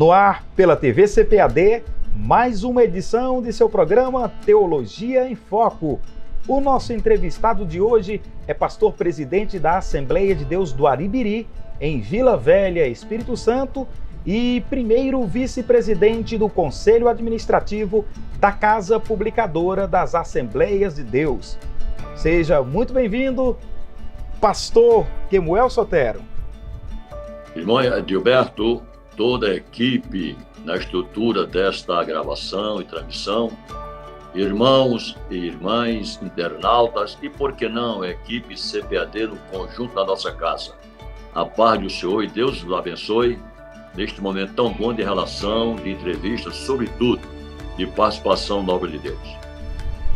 No ar, pela TV CPAD, mais uma edição de seu programa Teologia em Foco. O nosso entrevistado de hoje é pastor presidente da Assembleia de Deus do Aribiri, em Vila Velha, Espírito Santo, e primeiro vice-presidente do Conselho Administrativo da Casa Publicadora das Assembleias de Deus. Seja muito bem-vindo, pastor Kemuel Sotero. Irmão Edilberto, toda a equipe na estrutura desta gravação e transmissão, irmãos e irmãs, internautas e, por que não, a equipe CPAD no conjunto da nossa casa. A paz do Senhor e Deus os abençoe neste momento tão bom de relação, de entrevista, sobretudo de participação na obra de Deus.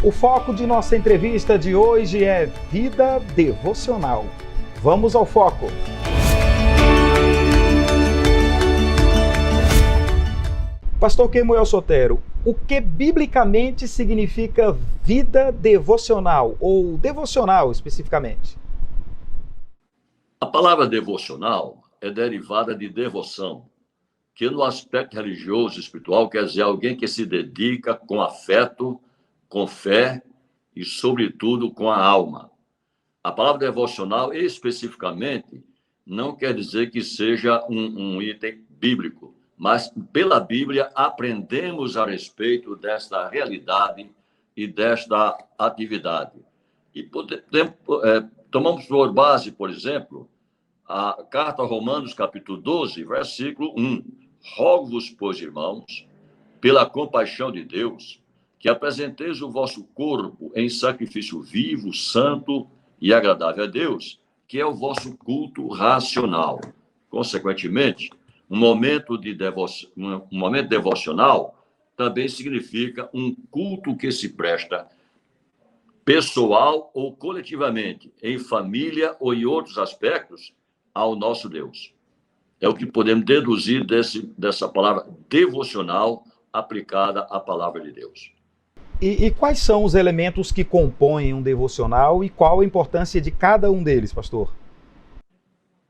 O foco de nossa entrevista de hoje é vida devocional. Vamos ao foco. Pastor Kemuel Sotero, o que biblicamente significa vida devocional, ou devocional especificamente? A palavra devocional é derivada de devoção, que no aspecto religioso e espiritual quer dizer alguém que se dedica com afeto, com fé e, sobretudo, com a alma. A palavra devocional, especificamente, não quer dizer que seja um item bíblico, mas pela Bíblia aprendemos a respeito desta realidade e desta atividade. E tomamos por base, por exemplo, a carta a Romanos, capítulo 12, versículo 1. Rogo-vos, pois, irmãos, pela compaixão de Deus, que apresenteis o vosso corpo em sacrifício vivo, santo e agradável a Deus, que é o vosso culto racional. Consequentemente, um momento devocional também significa um culto que se presta pessoal ou coletivamente, em família ou em outros aspectos, ao nosso Deus. É o que podemos deduzir dessa palavra devocional aplicada à palavra de Deus. E quais são os elementos que compõem um devocional e qual a importância de cada um deles, pastor?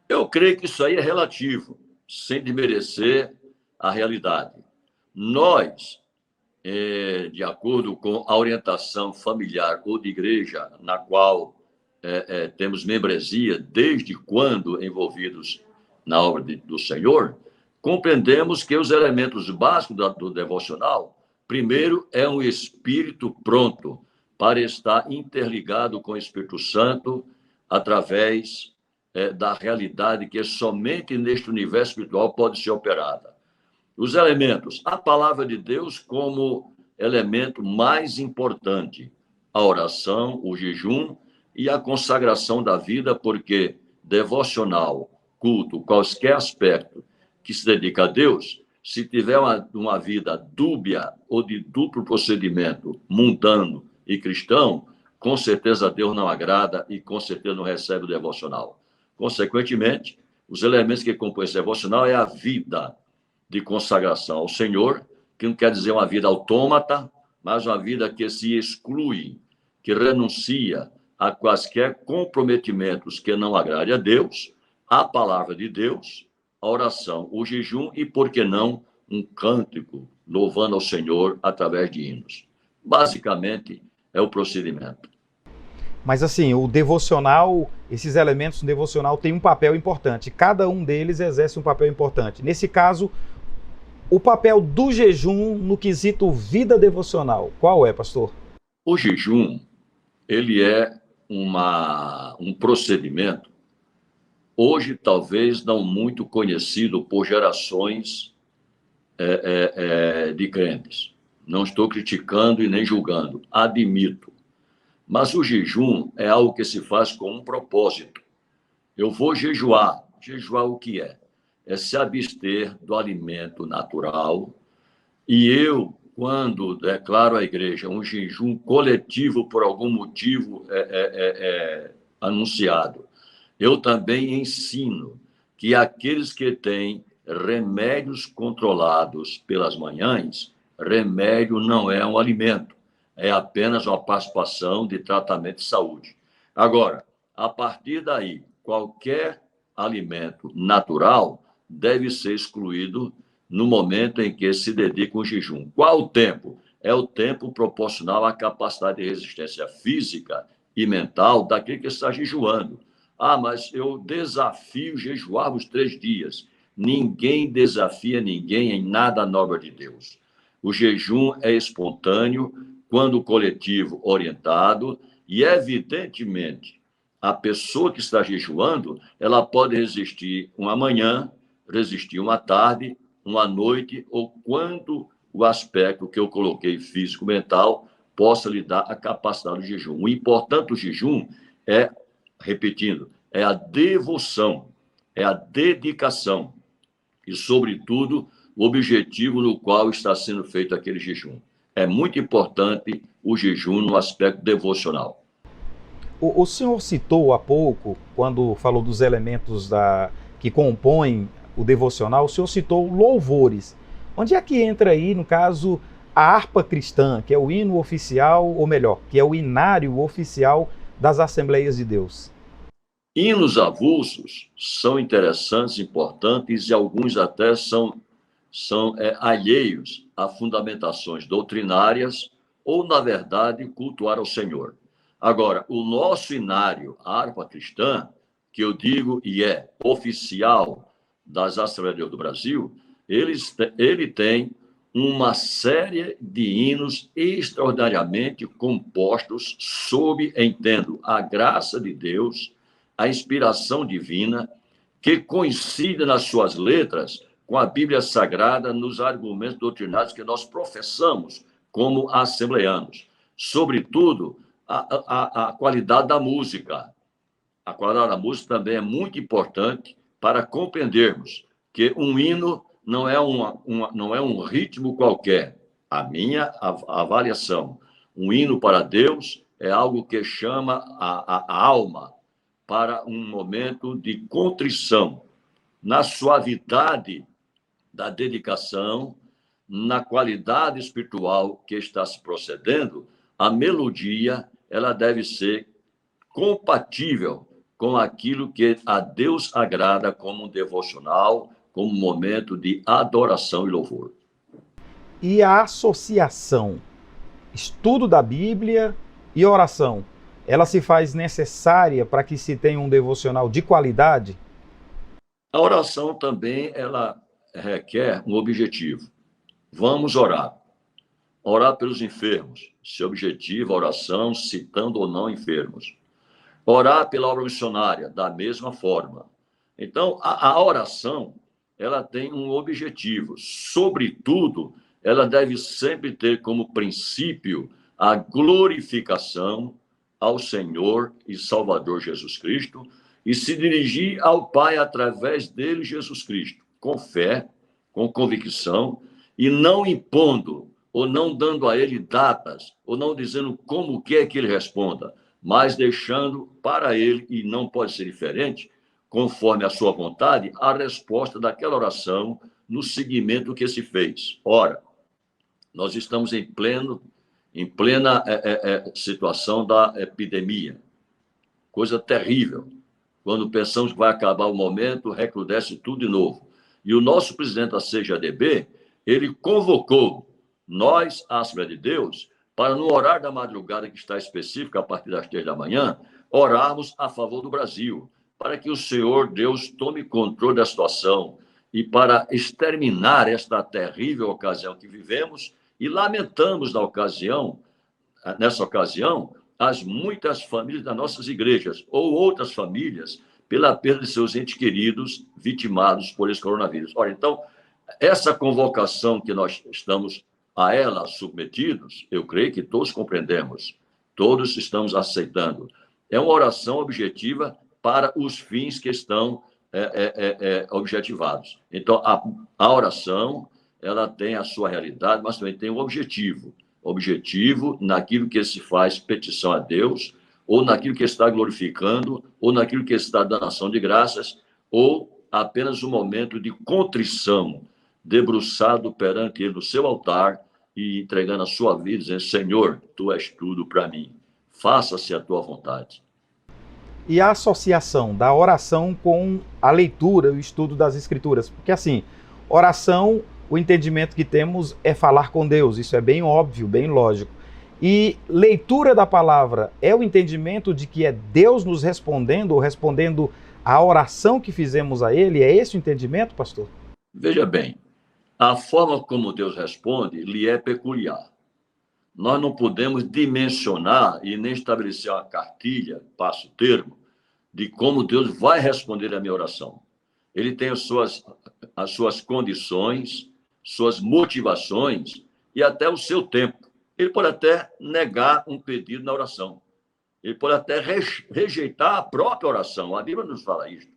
Eu creio que isso aí é relativo, sem desmerecer a realidade. Nós, de acordo com a orientação familiar ou de igreja, na qual temos membresia desde quando envolvidos na obra do Senhor, compreendemos que os elementos básicos do devocional, primeiro, é um espírito pronto para estar interligado com o Espírito Santo através da realidade que somente neste universo espiritual pode ser operada. Os elementos, a palavra de Deus como elemento mais importante, a oração, o jejum e a consagração da vida, porque devocional, culto, qualquer aspecto que se dedica a Deus, se tiver uma vida dúbia ou de duplo procedimento, mundano e cristão, com certeza Deus não agrada e com certeza não recebe o devocional. Consequentemente, os elementos que compõem esse devocional é a vida de consagração ao Senhor, que não quer dizer uma vida autômata, mas uma vida que se exclui, que renuncia a quaisquer comprometimentos que não agrade a Deus, a palavra de Deus, a oração, o jejum e, por que não, um cântico louvando ao Senhor através de hinos. Basicamente, é o procedimento. Mas assim, o devocional, esses elementos do devocional têm um papel importante. Cada um deles exerce um papel importante. Nesse caso, o papel do jejum no quesito vida devocional, qual é, pastor? O jejum, ele é um procedimento, hoje talvez não muito conhecido por gerações de crentes. Não estou criticando e nem julgando, admito. Mas o jejum é algo que se faz com um propósito. Eu vou jejuar. Jejuar o que é? É se abster do alimento natural. E eu, quando declaro à igreja um jejum coletivo por algum motivo anunciado, eu também ensino que aqueles que têm remédios controlados pelas manhãs, remédio não é um alimento. É apenas uma participação de tratamento de saúde. Agora, a partir daí, qualquer alimento natural deve ser excluído no momento em que se dedica ao jejum. Qual o tempo? É o tempo proporcional à capacidade de resistência física e mental daquele que está jejuando. Ah, mas eu desafio jejuar os 3 dias. Ninguém desafia ninguém em nada na obra de Deus. O jejum é espontâneo, quando coletivo orientado, e evidentemente a pessoa que está jejuando, ela pode resistir uma manhã, resistir uma tarde, uma noite, ou quando o aspecto que eu coloquei físico-mental possa lhe dar a capacidade do jejum. O importante do jejum é, repetindo, é a devoção, é a dedicação e, sobretudo, o objetivo no qual está sendo feito aquele jejum. É muito importante o jejum no aspecto devocional. O senhor citou há pouco, quando falou dos elementos que compõem o devocional, o senhor citou louvores. Onde é que entra aí, no caso, a harpa cristã, que é o hino oficial, ou melhor, que é o inário oficial das Assembleias de Deus? Hinos avulsos são interessantes, importantes, e alguns até são alheios a fundamentações doutrinárias ou, na verdade, cultuar ao Senhor. Agora, o nosso inário, a harpa cristã, que eu digo e é oficial das Assembleias de Deus do Brasil, ele tem uma série de hinos extraordinariamente compostos sob, entendo, a graça de Deus, a inspiração divina, que coincide nas suas letras com a Bíblia Sagrada nos argumentos doutrinários que nós professamos como assembleanos. Sobretudo, a qualidade da música. A qualidade da música também é muito importante para compreendermos que um hino não é um ritmo qualquer. A minha avaliação. Um hino para Deus é algo que chama a alma para um momento de contrição, na suavidade da dedicação, na qualidade espiritual que está se procedendo. A melodia ela deve ser compatível com aquilo que a Deus agrada como um devocional, como um momento de adoração e louvor. E a associação, estudo da Bíblia e oração, ela se faz necessária para que se tenha um devocional de qualidade? A oração também ela requer um objetivo. Vamos orar. Orar pelos enfermos. Se objetiva a oração, citando ou não enfermos. Orar pela obra missionária, da mesma forma. Então, a oração, ela tem um objetivo. Sobretudo, ela deve sempre ter como princípio a glorificação ao Senhor e Salvador Jesus Cristo e se dirigir ao Pai através dele, Jesus Cristo, com fé, com convicção e não impondo ou não dando a ele datas, ou não dizendo como quer que ele responda, mas deixando para ele, e não pode ser diferente, conforme a sua vontade, a resposta daquela oração no seguimento que se fez. Ora, nós estamos em plena situação da epidemia, coisa terrível. Quando pensamos que vai acabar o momento, recrudesce tudo de novo. E o nosso presidente da CGADB, ele convocou nós, a Assembleia de Deus, para no horário da madrugada, que está específico, a partir das 3 da manhã, orarmos a favor do Brasil, para que o Senhor Deus tome controle da situação e para exterminar esta terrível ocasião que vivemos e lamentamos nessa ocasião, as muitas famílias das nossas igrejas ou outras famílias pela perda de seus entes queridos vitimados por esse coronavírus. Ora, então, essa convocação que nós estamos a ela submetidos, eu creio que todos compreendemos, todos estamos aceitando. É uma oração objetiva para os fins que estão objetivados. Então, a oração, ela tem a sua realidade, mas também tem um objetivo naquilo que se faz petição a Deus, ou naquilo que está glorificando, ou naquilo que está dando ação de graças, ou apenas um momento de contrição, debruçado perante ele no seu altar e entregando a sua vida, dizendo: Senhor, tu és tudo para mim, faça-se a tua vontade. E a associação da oração com a leitura e o estudo das Escrituras? Porque, assim, oração o entendimento que temos é falar com Deus, isso é bem óbvio, bem lógico. E leitura da palavra é o entendimento de que é Deus nos respondendo, ou respondendo à oração que fizemos a Ele? É esse o entendimento, pastor? Veja bem, a forma como Deus responde lhe é peculiar. Nós não podemos dimensionar e nem estabelecer uma cartilha, passo termo, de como Deus vai responder a minha oração. Ele tem as suas condições, suas motivações e até o seu tempo. Ele pode até negar um pedido na oração. Ele pode até rejeitar a própria oração. A Bíblia nos fala isso.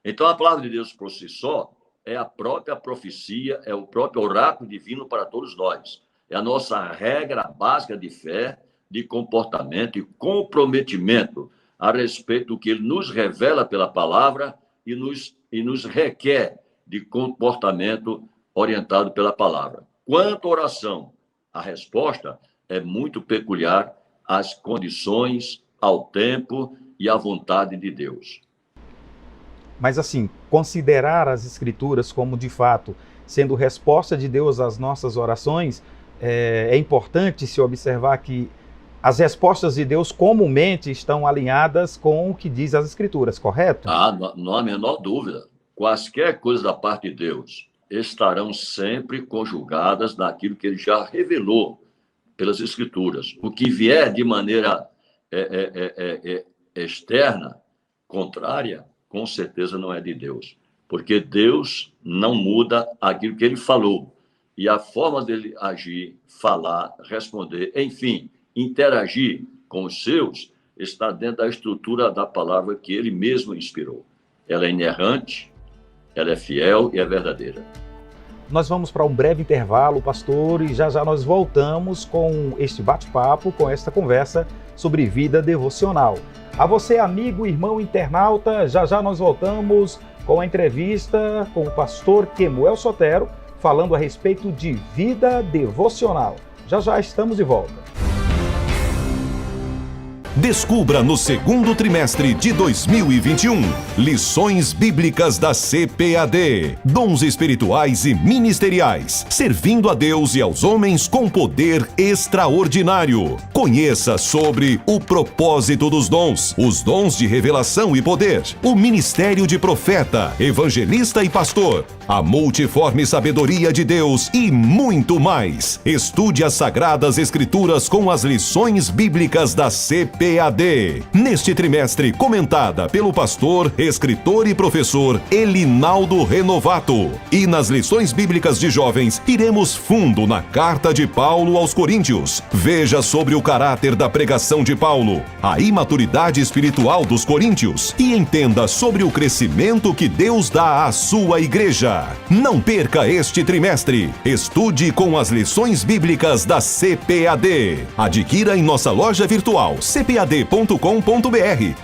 Então, a palavra de Deus por si só é a própria profecia, é o próprio oráculo divino para todos nós. É a nossa regra básica de fé, de comportamento e comprometimento a respeito do que ele nos revela pela palavra e nos requer de comportamento orientado pela palavra. Quanto à oração, a resposta é muito peculiar às condições, ao tempo e à vontade de Deus. Mas assim, considerar as Escrituras como de fato sendo resposta de Deus às nossas orações, é importante se observar que as respostas de Deus comumente estão alinhadas com o que diz as Escrituras, correto? Não há a menor dúvida. Quaisquer coisas da parte de Deus estarão sempre conjugadas naquilo que ele já revelou pelas Escrituras. O que vier de maneira externa, contrária, com certeza não é de Deus. Porque Deus não muda aquilo que ele falou. E a forma dele agir, falar, responder, enfim, interagir com os seus, está dentro da estrutura da palavra que ele mesmo inspirou. Ela é inerrante, ela é fiel e é verdadeira. Nós vamos para um breve intervalo, pastor, e já já nós voltamos com este bate-papo, com esta conversa sobre vida devocional. A você, amigo, irmão internauta, já já nós voltamos com a entrevista com o pastor Kemuel Sotero, falando a respeito de vida devocional. Já já estamos de volta. Descubra no segundo trimestre de 2021, lições bíblicas da CPAD, dons espirituais e ministeriais, servindo a Deus e aos homens com poder extraordinário. Conheça sobre o propósito dos dons, os dons de revelação e poder, o ministério de profeta, evangelista e pastor, a multiforme sabedoria de Deus e muito mais. Estude as Sagradas Escrituras com as lições bíblicas da CPAD. Neste trimestre, comentada pelo pastor, escritor e professor Elinaldo Renovato. E nas lições bíblicas de jovens, iremos fundo na carta de Paulo aos Coríntios. Veja sobre o caráter da pregação de Paulo, a imaturidade espiritual dos coríntios e entenda sobre o crescimento que Deus dá à sua igreja. Não perca este trimestre. Estude com as lições bíblicas da CPAD. Adquira em nossa loja virtual CPAD.com.br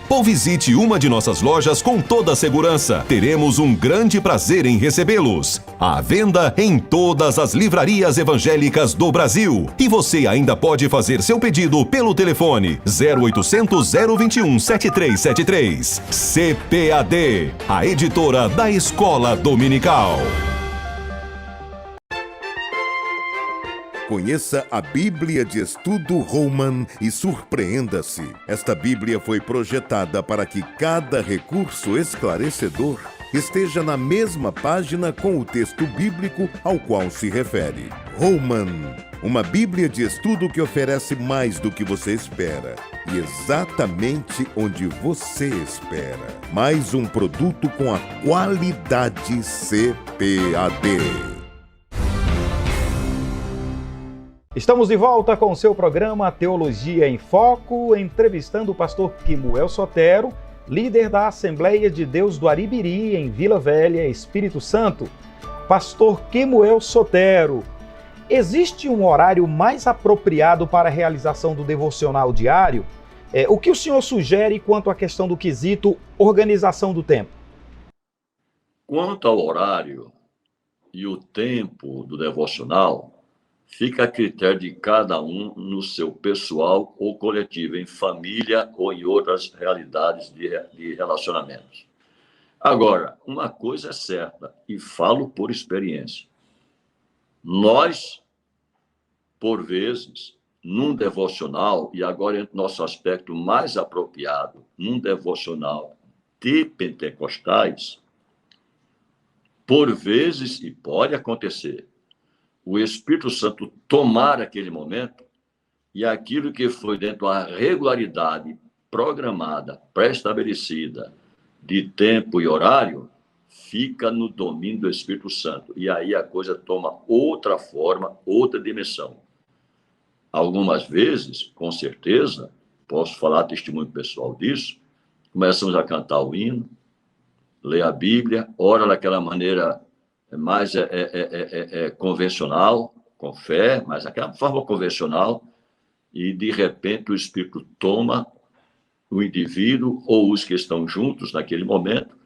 ou visite uma de nossas lojas com toda a segurança. Teremos um grande prazer em recebê-los. À venda em todas as livrarias evangélicas do Brasil. E você ainda pode fazer seu pedido pelo telefone 0800 021 7373. CPAD, a editora da Escola Dominical. Conheça a Bíblia de Estudo Holman e surpreenda-se. Esta Bíblia foi projetada para que cada recurso esclarecedor esteja na mesma página com o texto bíblico ao qual se refere. Holman, uma Bíblia de estudo que oferece mais do que você espera e exatamente onde você espera. Mais um produto com a qualidade CPAD. Estamos de volta com o seu programa Teologia em Foco, entrevistando o pastor Kemuel Sotero, líder da Assembleia de Deus do Aribiri, em Vila Velha, Espírito Santo. Pastor Kemuel Sotero, existe um horário mais apropriado para a realização do devocional diário? O que o senhor sugere quanto à questão do quesito organização do tempo? Quanto ao horário e o tempo do devocional, fica a critério de cada um no seu pessoal ou coletivo, em família ou em outras realidades de relacionamentos. Agora, uma coisa é certa, e falo por experiência. Nós, por vezes, num devocional, e agora entra o nosso aspecto mais apropriado, num devocional de pentecostais, por vezes, e pode acontecer, o Espírito Santo tomar aquele momento e aquilo que foi dentro da regularidade programada, pré-estabelecida, de tempo e horário, fica no domínio do Espírito Santo. E aí a coisa toma outra forma, outra dimensão. Algumas vezes, com certeza, posso falar testemunho pessoal disso, começamos a cantar o hino, ler a Bíblia, ora daquela maneira mais convencional, com fé, mas aquela forma convencional, e de repente o Espírito toma o indivíduo ou os que estão juntos naquele momento,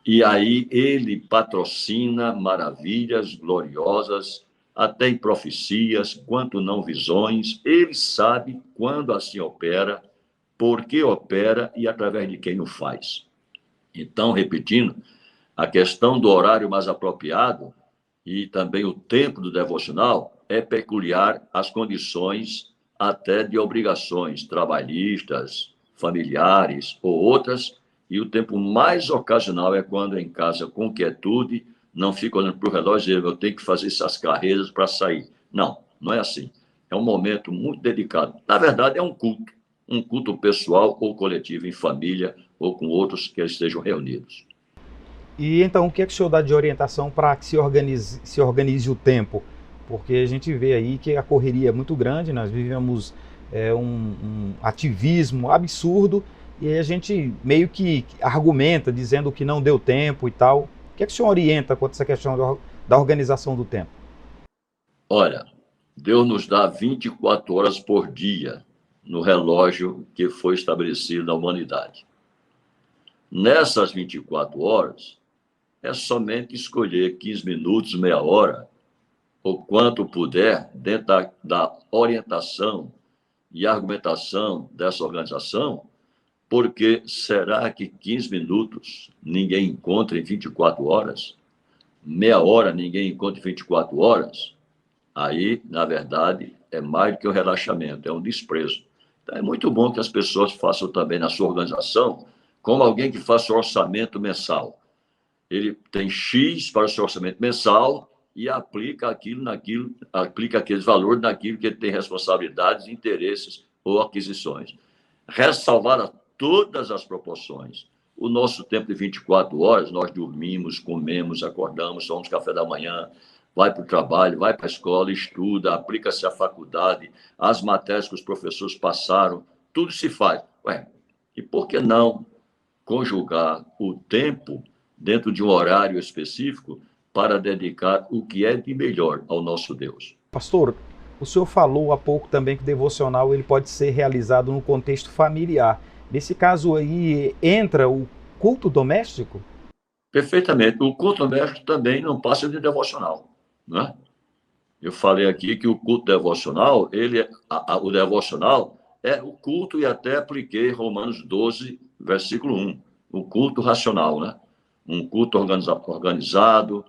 e aí ele patrocina maravilhas gloriosas, até em profecias, quanto não visões. Ele sabe quando assim opera, por que opera e através de quem o faz. Então, repetindo, a questão do horário mais apropriado e também o tempo do devocional é peculiar às condições até de obrigações trabalhistas, familiares ou outras, e o tempo mais ocasional é quando em casa, com quietude, não fica olhando para o relógio e dizendo, eu tenho que fazer essas carreiras para sair. Não, não é assim. É um momento muito dedicado. Na verdade, é um culto pessoal ou coletivo, em família ou com outros que estejam reunidos. E então, o que é que o senhor dá de orientação para que se organize o tempo? Porque a gente vê aí que a correria é muito grande, nós vivemos um ativismo absurdo, e aí a gente meio que argumenta, dizendo que não deu tempo e tal. O que é que o senhor orienta quanto a essa questão da organização do tempo? Olha, Deus nos dá 24 horas por dia no relógio que foi estabelecido na humanidade. Nessas 24 horas, é somente escolher 15 minutos, meia hora, ou quanto puder, dentro da orientação e argumentação dessa organização, porque será que 15 minutos ninguém encontra em 24 horas? Meia hora ninguém encontra em 24 horas? Aí, na verdade, é mais do que um relaxamento, é um desprezo. Então, é muito bom que as pessoas façam também na sua organização, como alguém que faça orçamento mensal. Ele tem X para o seu orçamento mensal e aplica aplica aqueles valores naquilo que ele tem responsabilidades, interesses ou aquisições. Ressalvar todas as proporções. O nosso tempo de 24 horas, nós dormimos, comemos, acordamos, tomamos café da manhã, vai para o trabalho, vai para a escola, estuda, aplica-se à faculdade, as matérias que os professores passaram, tudo se faz. E por que não conjugar o tempo dentro de um horário específico para dedicar o que é de melhor ao nosso Deus? Pastor, o senhor falou há pouco também que o devocional ele pode ser realizado no contexto familiar. Nesse caso aí, entra o culto doméstico? Perfeitamente. O culto doméstico também não passa de devocional, né? Eu falei aqui que o culto devocional, o devocional é o culto, e até apliquei Romanos 12, versículo 1, o culto racional, né? Um culto organizado,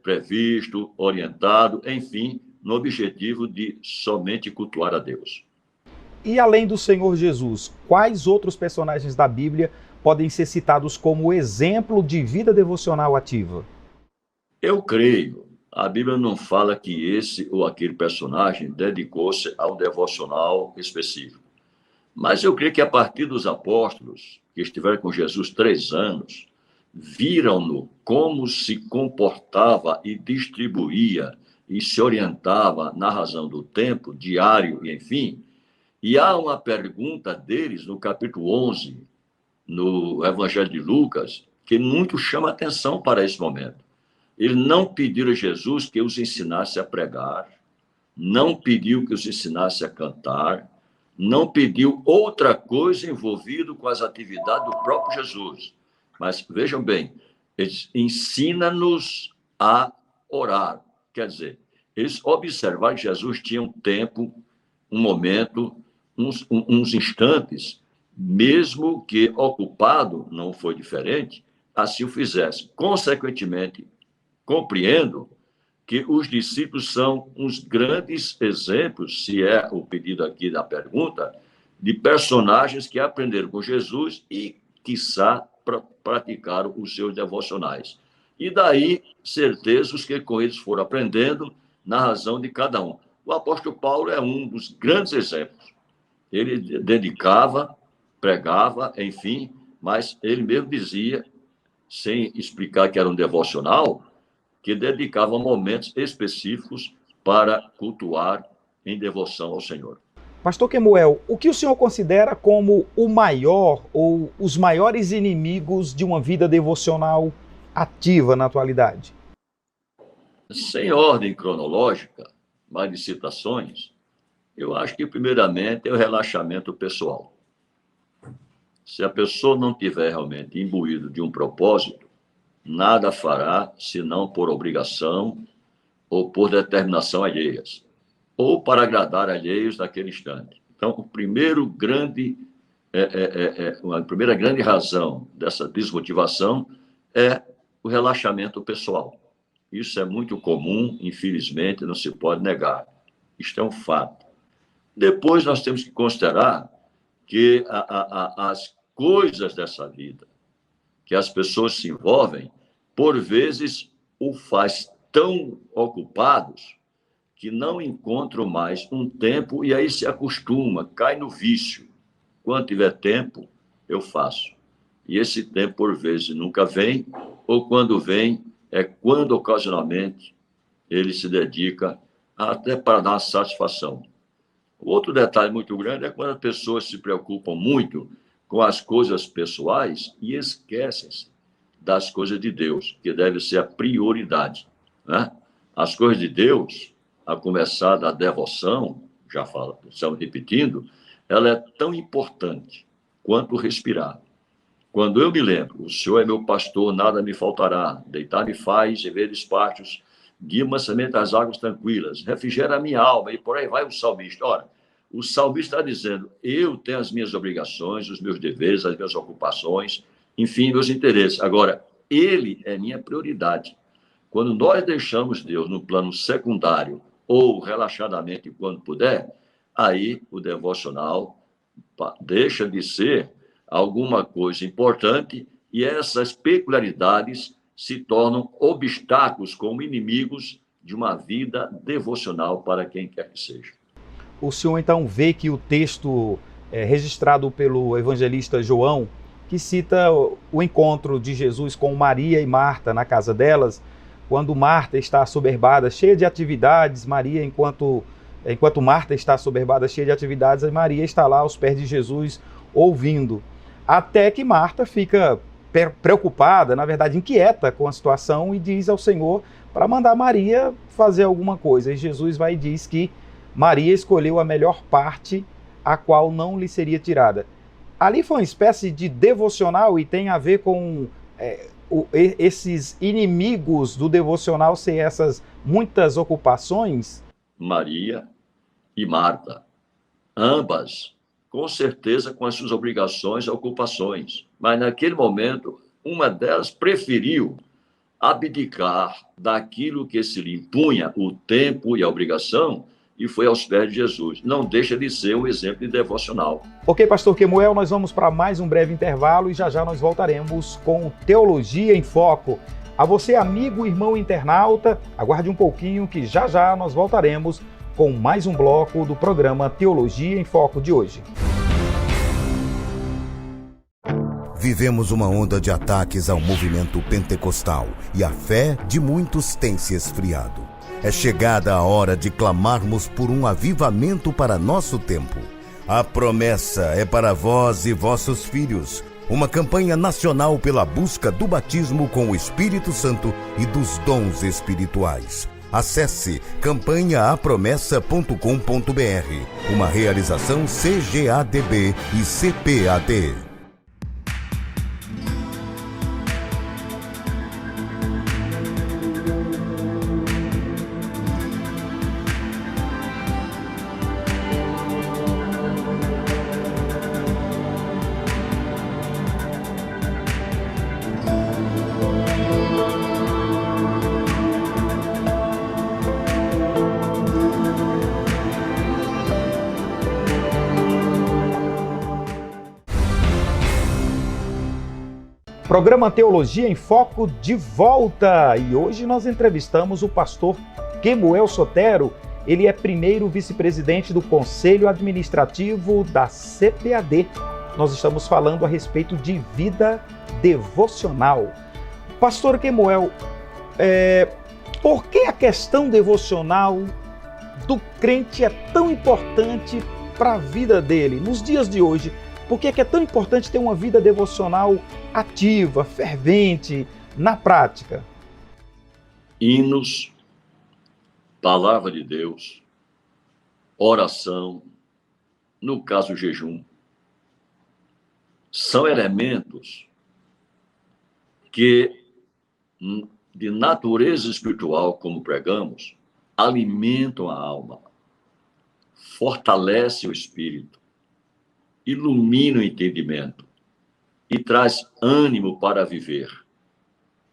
previsto, orientado, enfim, no objetivo de somente cultuar a Deus. E além do Senhor Jesus, quais outros personagens da Bíblia podem ser citados como exemplo de vida devocional ativa? Eu creio, a Bíblia não fala que esse ou aquele personagem dedicou-se a um devocional específico. Mas eu creio que a partir dos apóstolos, que estiveram com Jesus 3 anos, viram-no como se comportava e distribuía e se orientava na razão do tempo, diário e enfim. E há uma pergunta deles no capítulo 11, no Evangelho de Lucas, que muito chama atenção para esse momento. Eles não pediram a Jesus que os ensinasse a pregar, não pediu que os ensinasse a cantar, não pediu outra coisa envolvida com as atividades do próprio Jesus. Mas vejam bem, eles ensina-nos a orar. Quer dizer, eles observaram que Jesus tinha um tempo, um momento, uns instantes, mesmo que ocupado, não foi diferente, assim o fizesse. Consequentemente, compreendo que os discípulos são uns grandes exemplos, se é o pedido aqui da pergunta, de personagens que aprenderam com Jesus e, quiçá, praticaram os seus devocionais. E daí, certeza, os que com eles foram aprendendo na razão de cada um. O apóstolo Paulo é um dos grandes exemplos. Ele dedicava, pregava, enfim, mas ele mesmo dizia, sem explicar que era um devocional, que dedicava momentos específicos para cultuar em devoção ao Senhor. Pastor Kemuel, o que o senhor considera como o maior ou os maiores inimigos de uma vida devocional ativa na atualidade? Sem ordem cronológica, mas de citações, eu acho que, primeiramente, é o relaxamento pessoal. Se a pessoa não tiver realmente imbuído de um propósito, nada fará senão por obrigação ou por determinação alheias, ou para agradar alheios naquele instante. Então, a primeira grande razão dessa desmotivação é o relaxamento pessoal. Isso é muito comum, infelizmente, não se pode negar. Isto é um fato. Depois, nós temos que considerar que as coisas dessa vida, que as pessoas se envolvem, por vezes o faz tão ocupados que não encontram mais um tempo e aí se acostuma, cai no vício. Quando tiver tempo, eu faço. E esse tempo, por vezes, nunca vem, ou quando vem, é quando, ocasionalmente, ele se dedica até para dar uma satisfação. O outro detalhe muito grande é quando as pessoas se preocupam muito com as coisas pessoais e esquecem-se das coisas de Deus, que deve ser a prioridade, né? As coisas de Deus, a começar da devoção, já estamos repetindo, ela é tão importante quanto respirar. Quando eu me lembro, o Senhor é meu pastor, nada me faltará, deitar-me faz, em verdes pastos, guia mansamente as águas tranquilas, refrigera a minha alma, e por aí vai o salmista. Ora, o salmista está dizendo, eu tenho as minhas obrigações, os meus deveres, as minhas ocupações, enfim, meus interesses. Agora, ele é minha prioridade. Quando nós deixamos Deus no plano secundário, ou relaxadamente quando puder, aí o devocional deixa de ser alguma coisa importante e essas peculiaridades se tornam obstáculos como inimigos de uma vida devocional para quem quer que seja. O senhor então vê que o texto registrado pelo evangelista João, que cita o encontro de Jesus com Maria e Marta na casa delas, quando Marta está assoberbada, cheia de atividades, Maria, enquanto Marta está assoberbada, cheia de atividades, Maria está lá aos pés de Jesus, ouvindo. Até que Marta fica preocupada, na verdade inquieta com a situação, e diz ao Senhor para mandar Maria fazer alguma coisa. E Jesus vai e diz que Maria escolheu a melhor parte, a qual não lhe seria tirada. Ali foi uma espécie de devocional e tem a ver com esses inimigos do devocional ser essas muitas ocupações? Maria e Marta, ambas, com certeza, com as suas obrigações e ocupações. Mas, naquele momento, uma delas preferiu abdicar daquilo que se lhe impunha, o tempo e a obrigação, e foi aos pés de Jesus. Não deixa de ser um exemplo de devocional. Ok, pastor Kemuel, nós vamos para mais um breve intervalo e já já nós voltaremos com Teologia em Foco. A você, amigo, irmão internauta, aguarde um pouquinho que já já nós voltaremos com mais um bloco do programa Teologia em Foco de hoje. Vivemos uma onda de ataques ao movimento pentecostal e a fé de muitos tem se esfriado. É chegada a hora de clamarmos por um avivamento para nosso tempo. A promessa é para vós e vossos filhos. Uma campanha nacional pela busca do batismo com o Espírito Santo e dos dons espirituais. Acesse campanhaapromessa.com.br. Uma realização CGADB e CPAD. Programa Teologia em Foco de volta, e hoje nós entrevistamos o pastor Kemuel Sotero. Ele é primeiro vice-presidente do Conselho Administrativo da CPAD. Nós estamos falando a respeito de vida devocional. Pastor Kemuel, por que a questão devocional do crente é tão importante para a vida dele nos dias de hoje? Por que é tão importante ter uma vida devocional ativa, fervente, na prática? Hinos, palavra de Deus, oração, no caso jejum, são elementos que, de natureza espiritual, como pregamos, alimentam a alma, fortalecem o espírito, ilumina o entendimento e traz ânimo para viver.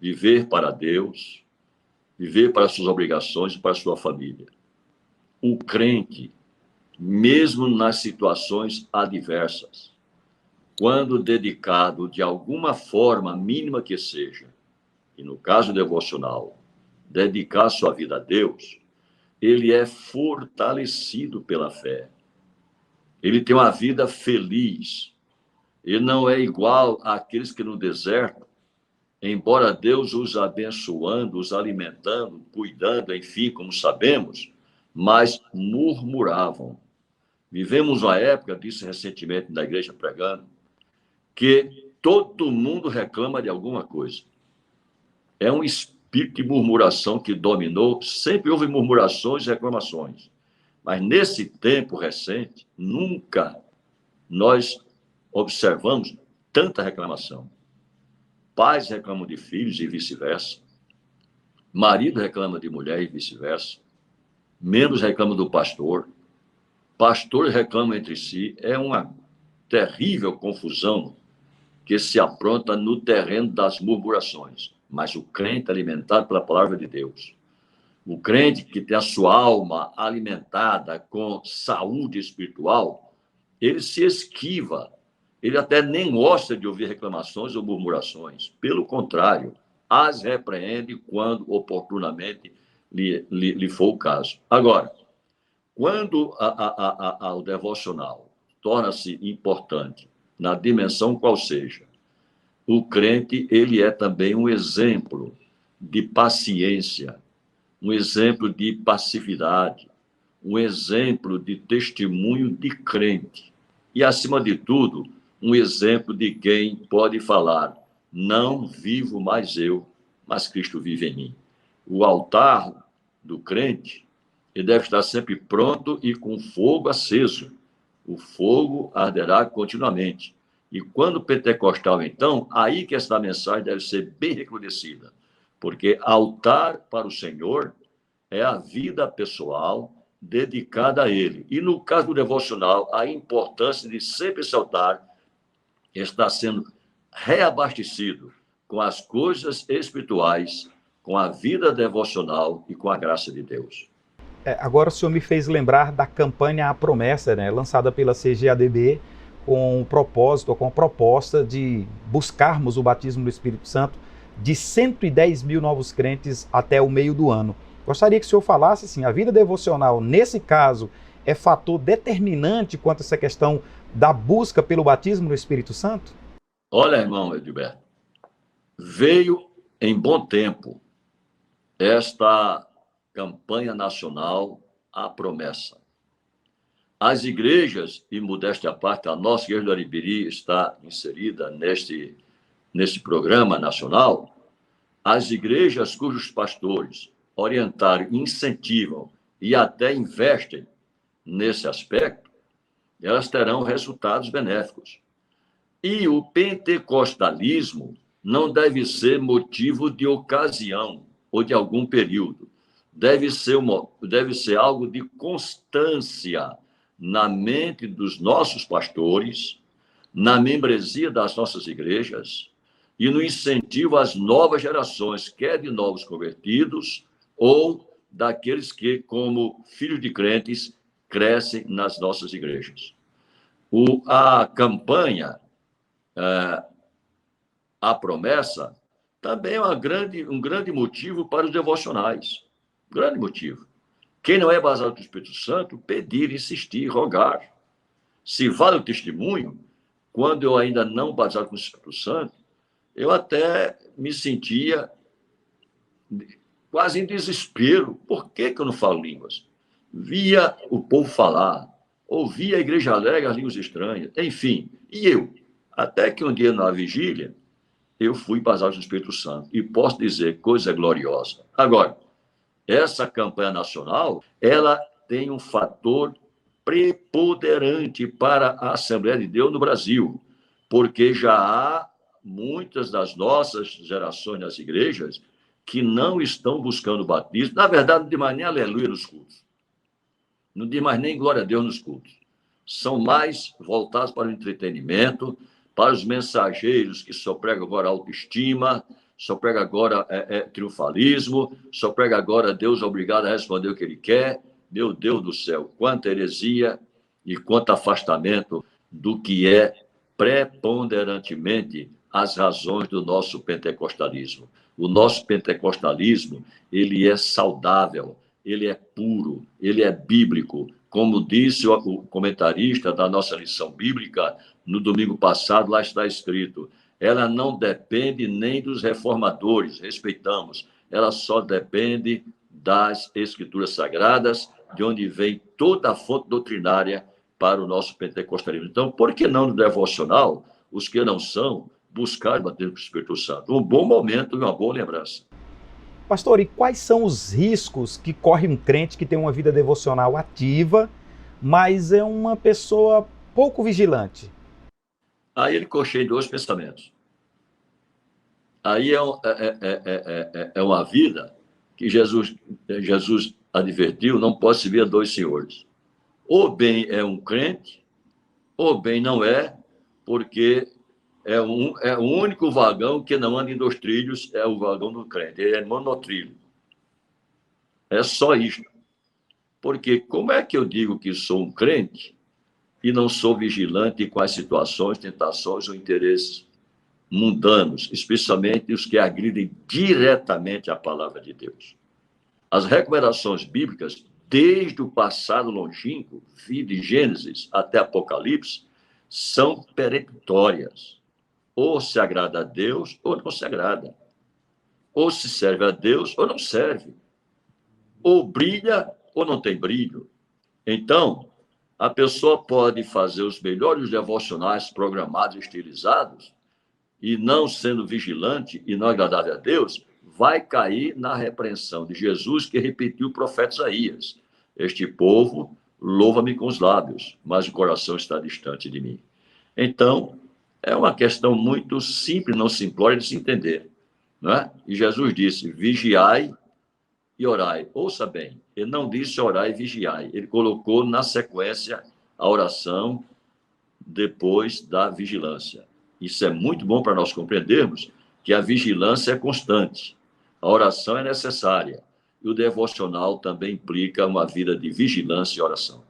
Viver para Deus, viver para suas obrigações e para sua família. O crente, mesmo nas situações adversas, quando dedicado de alguma forma, mínima que seja, e no caso devocional, dedicar sua vida a Deus, ele é fortalecido pela fé. Ele tem uma vida feliz. Ele não é igual àqueles que no deserto, embora Deus os abençoando, os alimentando, cuidando, enfim, como sabemos, mas murmuravam. Vivemos uma época, disse recentemente na igreja pregando, que todo mundo reclama de alguma coisa. É um espírito de murmuração que dominou, sempre houve murmurações e reclamações. Mas nesse tempo recente, nunca nós observamos tanta reclamação. Pais reclamam de filhos e vice-versa. Marido reclama de mulher e vice-versa. Membros reclamam do pastor. Pastores reclamam entre si. É uma terrível confusão que se apronta no terreno das murmurações. Mas o crente alimentado pela palavra de Deus, o crente que tem a sua alma alimentada com saúde espiritual, ele se esquiva. Ele até nem gosta de ouvir reclamações ou murmurações. Pelo contrário, as repreende quando oportunamente lhe for o caso. Agora, quando o devocional torna-se importante, na dimensão qual seja, o crente, ele é também um exemplo de paciência, um exemplo de passividade, um exemplo de testemunho de crente. E, acima de tudo, um exemplo de quem pode falar, não vivo mais eu, mas Cristo vive em mim. O altar do crente, ele deve estar sempre pronto e com fogo aceso. O fogo arderá continuamente. E quando pentecostal, então, aí que essa mensagem deve ser bem reconhecida. Porque altar para o Senhor é a vida pessoal dedicada a Ele. E no caso do devocional, a importância de sempre esse altar está sendo reabastecido com as coisas espirituais, com a vida devocional e com a graça de Deus. Agora o senhor me fez lembrar da campanha A Promessa, né, lançada pela CGADB, com o propósito, com a proposta de buscarmos o batismo do Espírito Santo de 110 mil novos crentes até o meio do ano. Gostaria que o senhor falasse assim, a vida devocional, nesse caso, é fator determinante quanto a essa questão da busca pelo batismo do Espírito Santo? Olha, irmão Edilberto, veio em bom tempo esta campanha nacional A Promessa. As igrejas, e modéstia à parte, a nossa igreja do Aribiri está inserida neste programa nacional, as igrejas cujos pastores orientaram, incentivam e até investem nesse aspecto, elas terão resultados benéficos. E o pentecostalismo não deve ser motivo de ocasião ou de algum período. Deve ser algo de constância na mente dos nossos pastores, na membresia das nossas igrejas e no incentivo às novas gerações, quer de novos convertidos ou daqueles que, como filhos de crentes, crescem nas nossas igrejas. A campanha a promessa, também é um grande motivo para os devocionais. Grande motivo. Quem não é baseado no Espírito Santo, pedir, insistir, rogar. Se vale o testemunho, quando eu ainda não baseado com o Espírito Santo, eu até me sentia quase em desespero. Por que eu não falo línguas? Via o povo falar, ouvia a igreja alegre as línguas estranhas, enfim. E eu, até que um dia na vigília, eu fui baseado no Espírito Santo. E posso dizer, coisa gloriosa. Agora, essa campanha nacional, ela tem um fator preponderante para a Assembleia de Deus no Brasil, porque já há muitas das nossas gerações nas igrejas que não estão buscando batismo. Na verdade, não diz mais nem aleluia nos cultos. Não diz mais nem glória a Deus nos cultos. São mais voltados para o entretenimento, para os mensageiros que só pregam agora autoestima, só prega agora triunfalismo, só prega agora Deus é obrigado a responder o que ele quer. Meu Deus do céu, quanta heresia e quanto afastamento do que é preponderantemente as razões do nosso pentecostalismo. O nosso pentecostalismo, ele é saudável, ele é puro, ele é bíblico. Como disse o comentarista da nossa lição bíblica no domingo passado, lá está escrito, ela não depende nem dos reformadores, respeitamos, ela só depende das Escrituras Sagradas, de onde vem toda a fonte doutrinária para o nosso pentecostalismo. Então, por que não no devocional, os que não são, buscar o batismo com o Espírito Santo? Um bom momento e uma boa lembrança. Pastor, e quais são os riscos que corre um crente que tem uma vida devocional ativa, mas é uma pessoa pouco vigilante? Aí ele cocheia dois pensamentos. Aí é uma vida que Jesus advertiu, não pode servir a dois senhores. Ou bem é um crente, ou bem não é, porque é o único vagão que não anda em dois trilhos, é o vagão do crente, ele é monotrilho. É só isso. Porque como é que eu digo que sou um crente e não sou vigilante com as situações, tentações ou interesses mundanos, especialmente os que agridem diretamente a palavra de Deus? As recomendações bíblicas, desde o passado longínquo, de Gênesis até Apocalipse, são peremptórias. Ou se agrada a Deus, ou não se agrada. Ou se serve a Deus, ou não serve. Ou brilha, ou não tem brilho. Então, a pessoa pode fazer os melhores devocionais programados, estilizados, e não sendo vigilante e não agradável a Deus, vai cair na repreensão de Jesus, que repetiu o profeta Isaías. Este povo louva-me com os lábios, mas o coração está distante de mim. Então, é uma questão muito simples, não simplória de se entender. Não é? E Jesus disse, vigiai e orai. Ouça bem, ele não disse orai e vigiai. Ele colocou na sequência a oração depois da vigilância. Isso é muito bom para nós compreendermos que a vigilância é constante. A oração é necessária. E o devocional também implica uma vida de vigilância e oração.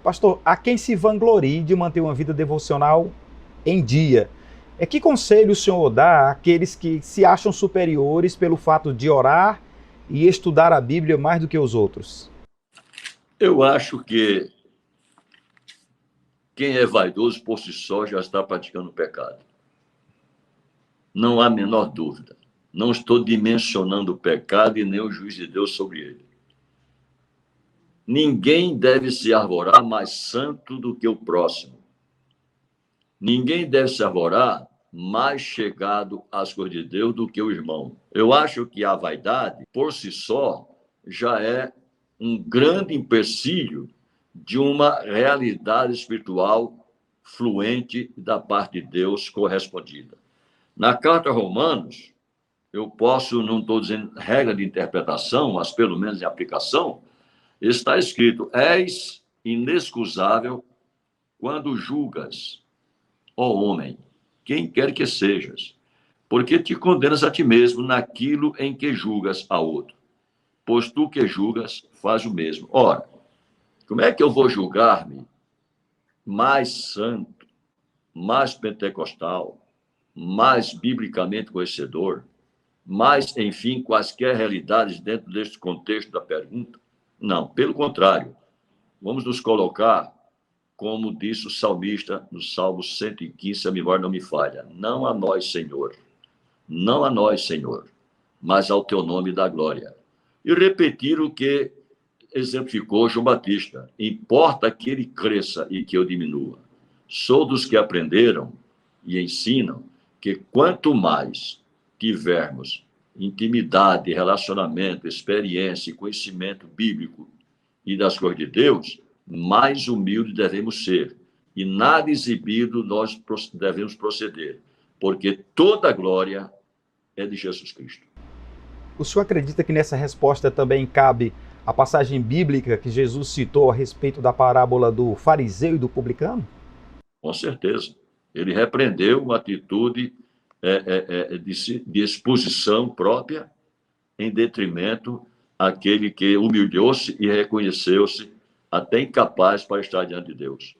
Pastor, há quem se vanglorie de manter uma vida devocional em dia. Que conselho o senhor dá àqueles que se acham superiores pelo fato de orar e estudar a Bíblia mais do que os outros? Eu acho que quem é vaidoso por si só já está praticando pecado. Não há a menor dúvida. Não estou dimensionando o pecado e nem o juízo de Deus sobre ele. Ninguém deve se arvorar mais santo do que o próximo. Ninguém deve se arvorar mais chegado às coisas de Deus do que o irmão. Eu acho que a vaidade, por si só, já é um grande empecilho de uma realidade espiritual fluente da parte de Deus correspondida. Na carta a Romanos, eu posso, não estou dizendo regra de interpretação, mas pelo menos em aplicação, está escrito, és inexcusável quando julgas, ó homem, quem quer que sejas, porque te condenas a ti mesmo naquilo em que julgas a outro. Pois tu que julgas, faz o mesmo. Ora, como é que eu vou julgar-me mais santo, mais pentecostal, mais biblicamente conhecedor, mais, enfim, quaisquer realidades dentro deste contexto da pergunta? Não, pelo contrário. Vamos nos colocar, como disse o salmista no Salmo 115, se a memória não me falha: não a nós, Senhor, não a nós, Senhor, mas ao teu nome da glória. E repetir o que exemplificou João Batista: importa que ele cresça e que eu diminua. Sou dos que aprenderam e ensinam que quanto mais tivermos intimidade, relacionamento, experiência e conhecimento bíblico e das coisas de Deus, mais humildes devemos ser. E nada exibido nós devemos proceder, porque toda a glória é de Jesus Cristo. O senhor acredita que nessa resposta também cabe a passagem bíblica que Jesus citou a respeito da parábola do fariseu e do publicano? Com certeza. Ele repreendeu uma atitude de exposição própria em detrimento àquele que humilhou-se e reconheceu-se até incapaz para estar diante de Deus.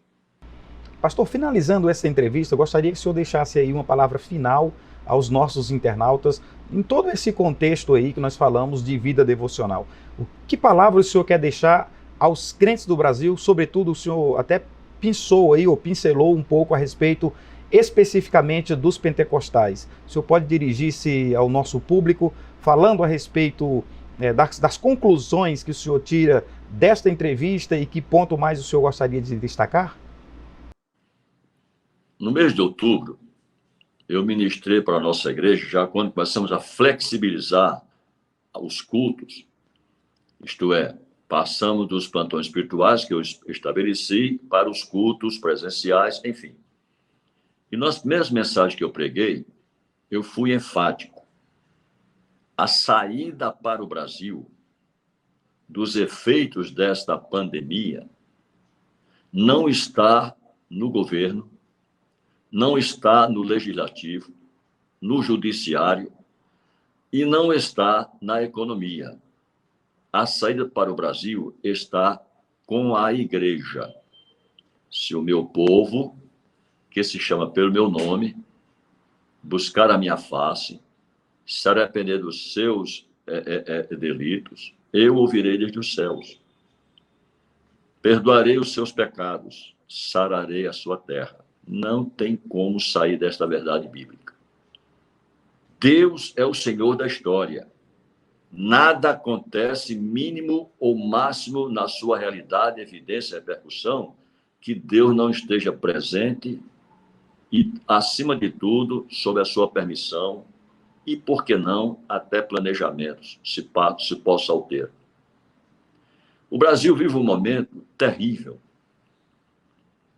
Pastor, finalizando essa entrevista, eu gostaria que o senhor deixasse aí uma palavra final aos nossos internautas, em todo esse contexto aí que nós falamos de vida devocional. Que palavra o senhor quer deixar aos crentes do Brasil? Sobretudo, o senhor até pensou aí, ou pincelou um pouco a respeito especificamente dos pentecostais. O senhor pode dirigir-se ao nosso público falando a respeito das conclusões que o senhor tira desta entrevista e que ponto mais o senhor gostaria de destacar? No mês de outubro, eu ministrei para a nossa igreja, já quando começamos a flexibilizar os cultos, isto é, passamos dos plantões espirituais que eu estabeleci para os cultos presenciais, enfim. E nas primeiras mensagens que eu preguei, eu fui enfático. A saída para o Brasil dos efeitos desta pandemia não está no governo, não está no legislativo, no judiciário e não está na economia. A saída para o Brasil está com a igreja. Se o meu povo, que se chama pelo meu nome, buscar a minha face, se arrepender dos seus delitos, eu ouvirei desde os céus. Perdoarei os seus pecados, sararei a sua terra. Não tem como sair desta verdade bíblica. Deus é o Senhor da história. Nada acontece mínimo ou máximo na sua realidade, evidência e repercussão que Deus não esteja presente e, acima de tudo, sob a sua permissão e, por que não, até planejamentos, se possa ter. O Brasil vive um momento terrível.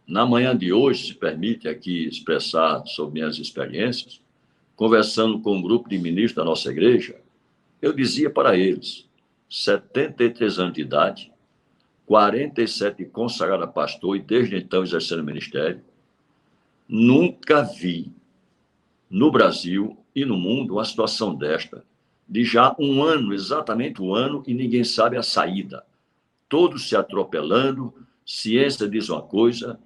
Na manhã de hoje, se permite aqui expressar sobre minhas experiências, conversando com um grupo de ministros da nossa igreja, eu dizia para eles, 73 anos de idade, 47 consagrado a pastor e desde então exercendo o ministério, nunca vi no Brasil e no mundo uma situação desta, de já um ano, exatamente um ano, e ninguém sabe a saída. Todos se atropelando, ciência diz uma coisa,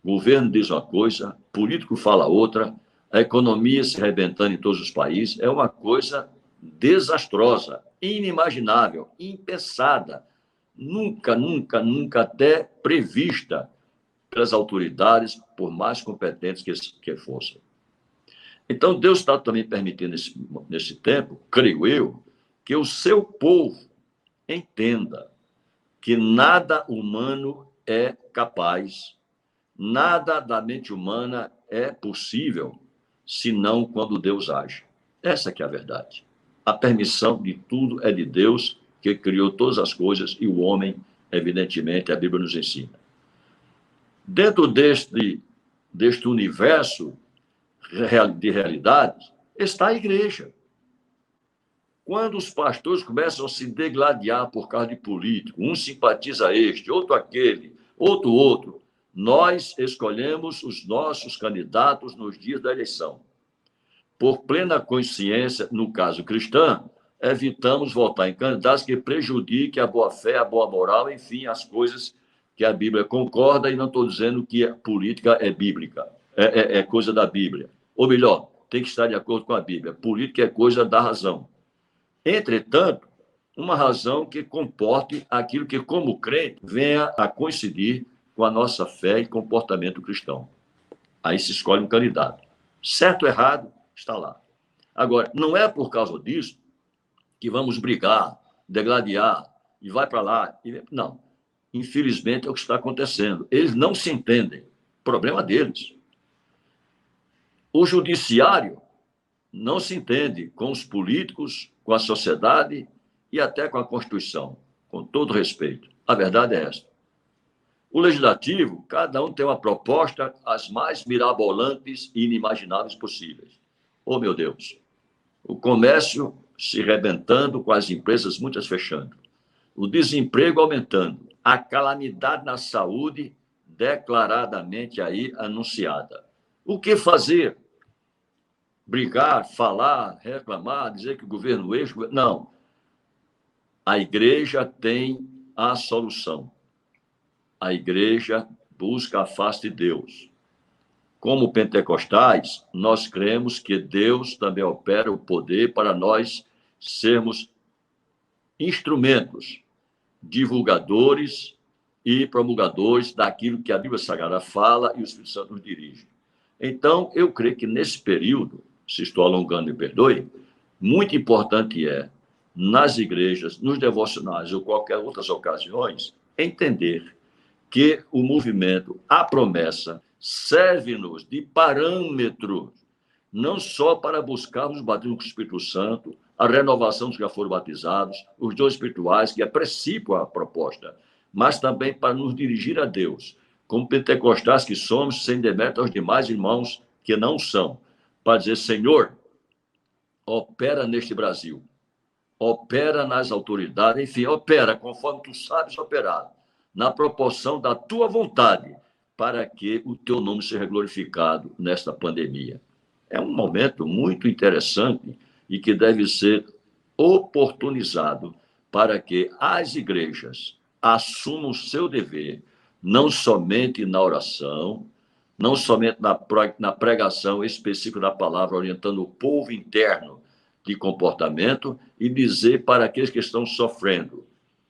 governo diz uma coisa, político fala outra, a economia se arrebentando em todos os países, é uma coisa desastrosa, inimaginável, impensada, nunca até prevista pelas autoridades, por mais competentes que fossem. Então, Deus está também permitindo nesse tempo, creio eu, que o seu povo entenda que nada humano é capaz, nada da mente humana é possível, senão quando Deus age. Essa que é a verdade. A permissão de tudo é de Deus, que criou todas as coisas, e o homem, evidentemente, a Bíblia nos ensina. Dentro deste universo de realidades, está a igreja. Quando os pastores começam a se degladiar por causa de político, um simpatiza a este, outro aquele, outro, nós escolhemos os nossos candidatos nos dias da eleição. Por plena consciência, no caso cristã, evitamos votar em candidatos que prejudiquem a boa-fé, a boa moral, enfim, as coisas que a Bíblia concorda, e não estou dizendo que a política é bíblica, é coisa da Bíblia. Ou melhor, tem que estar de acordo com a Bíblia. Política é coisa da razão. Entretanto, uma razão que comporte aquilo que, como crente, venha a coincidir com a nossa fé e comportamento cristão. Aí se escolhe um candidato. Certo ou errado, está lá. Agora, não é por causa disso que vamos brigar, degladiar, e vai para lá. Não. Infelizmente é o que está acontecendo. Eles não se entendem. Problema deles. O judiciário não se entende com os políticos, com a sociedade e até com a Constituição, com todo respeito. A verdade é esta. O legislativo, cada um tem uma proposta as mais mirabolantes e inimagináveis possíveis. Oh, meu Deus! O comércio se rebentando, com as empresas muitas fechando. O desemprego aumentando. A calamidade na saúde declaradamente aí anunciada. O que fazer? Brigar, falar, reclamar, dizer que o governo é... Não. A igreja tem a solução. A igreja busca a face de Deus. Como pentecostais, nós cremos que Deus também opera o poder para nós sermos instrumentos, divulgadores e promulgadores daquilo que a Bíblia Sagrada fala e o Espírito Santo nos dirige. Então, eu creio que nesse período, se estou alongando, me perdoe, muito importante é, nas igrejas, nos devocionais ou qualquer outras ocasiões, entender que o movimento, a promessa, serve-nos de parâmetro, não só para buscarmos o batismo com o Espírito Santo, a renovação dos que já foram batizados, os dons espirituais, que é princípio a proposta, mas também para nos dirigir a Deus, como pentecostais que somos, sem demérito aos demais irmãos que não são, para dizer, Senhor, opera neste Brasil, opera nas autoridades, enfim, opera conforme tu sabes operar, na proporção da tua vontade, para que o teu nome seja glorificado nesta pandemia. É um momento muito interessante e que deve ser oportunizado para que as igrejas assumam o seu dever, não somente na oração, não somente na pregação específica da palavra, orientando o povo interno de comportamento e dizer para aqueles que estão sofrendo,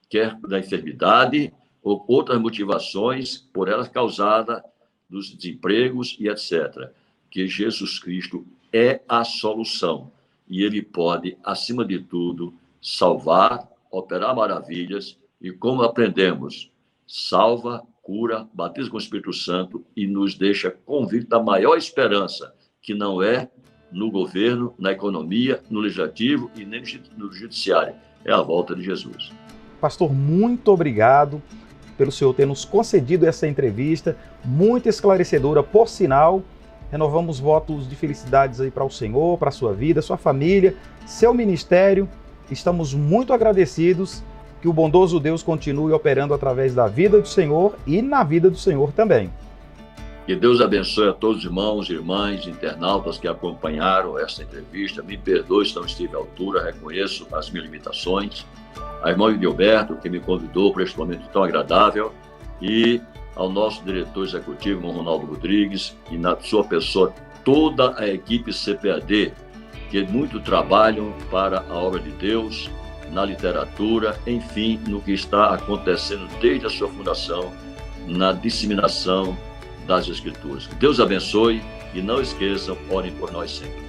quer da enfermidade ou outras motivações por elas causadas dos desempregos e etc., que Jesus Cristo é a solução e ele pode, acima de tudo, salvar, operar maravilhas e, como aprendemos, salva, cura, batiza com o Espírito Santo e nos deixa convictos da maior esperança, que não é no governo, na economia, no legislativo e nem no judiciário. É a volta de Jesus. Pastor, muito obrigado pelo senhor ter nos concedido essa entrevista, muito esclarecedora, por sinal. Renovamos votos de felicidades aí para o senhor, para a sua vida, sua família, seu ministério. Estamos muito agradecidos. Que o bondoso Deus continue operando através da vida do Senhor e na vida do Senhor também. Que Deus abençoe a todos os irmãos e irmãs, internautas que acompanharam essa entrevista. Me perdoe se não estive à altura, reconheço as minhas limitações. A irmã Gilberto, que me convidou para este momento tão agradável, e ao nosso diretor executivo, irmão Ronaldo Rodrigues, e na sua pessoa, toda a equipe CPAD, que muito trabalham para a obra de Deus, na literatura, enfim, no que está acontecendo desde a sua fundação, na disseminação das Escrituras. Que Deus abençoe e não esqueçam, orem por nós sempre.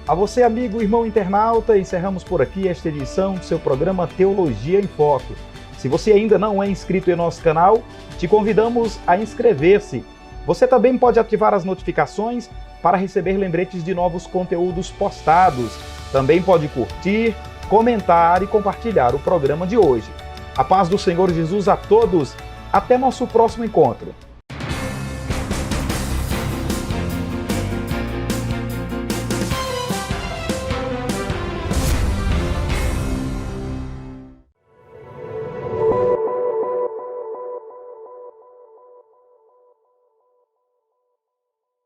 A você, amigo, irmão internauta, encerramos por aqui esta edição do seu programa Teologia em Foco. Se você ainda não é inscrito em nosso canal, te convidamos a inscrever-se. Você também pode ativar as notificações para receber lembretes de novos conteúdos postados. Também pode curtir, comentar e compartilhar o programa de hoje. A paz do Senhor Jesus a todos. Até nosso próximo encontro.